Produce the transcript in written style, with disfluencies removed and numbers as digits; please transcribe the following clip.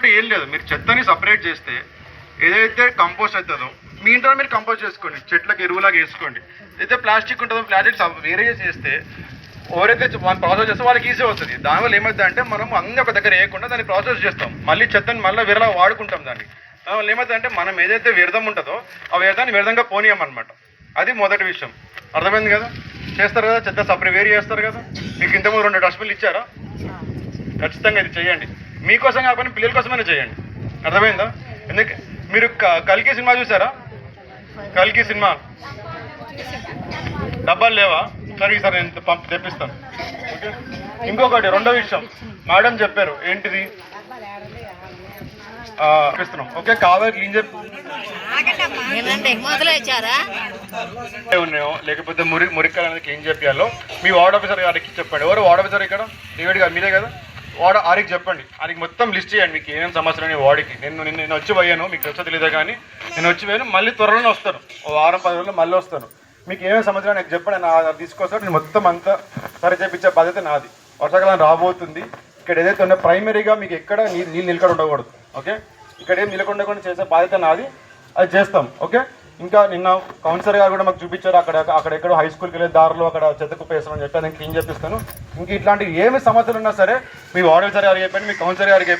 అంటే ఏం లేదు, మీరు చెత్తని సపరేట్ చేస్తే ఏదైతే కంపోస్ట్ అవుతుందో మీ ఇంట్లో మీరు కంపోస్ట్ చేసుకోండి, చెట్లకు ఎరువులాగా వేసుకోండి. అయితే ప్లాస్టిక్ ఉంటుందో ప్లాస్టిక్ వేరే చేస్తే ఎవరైతే వాళ్ళు ప్రాసెస్ చేస్తే వాళ్ళకి ఈజీ అవుతుంది. దానివల్ల ఏమవుతుంది అంటే మనం అన్ని ఒక దగ్గర వేయకుండా దాన్ని ప్రాసెస్ చేస్తాం, మళ్ళీ చెత్తని మళ్ళీ వేరేలా వాడుకుంటాం దాన్ని. దానివల్ల ఏమవుతుంది అంటే మనం ఏదైతే వ్యర్థం ఉంటుందో ఆ వ్యర్థాన్ని వ్యర్థంగా పోనీయమన్నమాట. అది మొదటి విషయం. అర్థమైంది కదా? చేస్తారు కదా, చెత్త సపరేట్ వేరు చేస్తారు కదా. మీకు ఇంతకుముందు 2 డస్ట్బిన్లు ఇచ్చారా? ఖచ్చితంగా ఇది చేయండి, మీకోసం కాకపోయినా పిల్లల కోసమైనా చేయండి. అర్థమైందా? ఎందుకంటే మీరు కల్కి సినిమా చూసారా? కల్కి సినిమా డబ్బాలు లేవా? సరే ఈసారి నేను తెప్పిస్తాను. ఓకే. ఇంకొకటి రెండో విషయం మేడం చెప్పారు, ఏంటిది తెప్పిస్తున్నాం. ఓకే, కావాలి క్లీన్ ఉన్నాయో లేకపోతే మురికాయలు అనేది క్లీన్ చేయాలో మీ వార్డ్ ఆఫీసర్ గారికి చెప్పండి. ఎవరు వార్డ్ ఆఫీసర్ ఇక్కడ? డేవిడ్ గారు మీరే కదా? వార్డ్ ఆరికి చెప్పండి, ఆరికి మొత్తం లిస్ట్ చేయండి మీకు ఏమేమి సమస్యలు ఉన్నాయి వార్డుకి. నేను వచ్చి పోయాను, మీకు వచ్చా తెలియదా కానీ నేను వచ్చి పోయాను, మళ్ళీ త్వరలోనే వస్తాను, 1-10 రోజుల్లో మళ్ళీ వస్తాను. మీకు ఏమేమి సమస్యలు నాకు చెప్పండి, నేను తీసుకొస్తాను. నేను మొత్తం అంతా సరి చేయించే బాధ్యత నాది. వర్షాకాలం రాబోతుంది, ఇక్కడ ఏదైతే ఉన్నా ప్రైమరీగా మీకు ఎక్కడ నీళ్ళు నిలకడ ఉండకూడదు. ఓకే, ఇక్కడ ఏం నిలకొండకుండా చేసే బాధ్యత నాది, అది చేస్తాం. ఓకే. ఇంకా నిన్న కౌన్సిలర్ గారు కూడా మాకు చూపించారు, అక్కడెక్కడో హై స్కూల్కి వెళ్ళే దారిలో అక్కడ చెత్త కుప్ప వేస్తామని చెప్పి నేను క్లీన్ చేపిస్తాను. ఇంక ఇట్లాంటి ఏమి సమస్యలు ఉన్నా సరే మీ వార్డు ఆఫీసర్ గారికి చెప్పండి, మీ కౌన్సిలర్ గారికి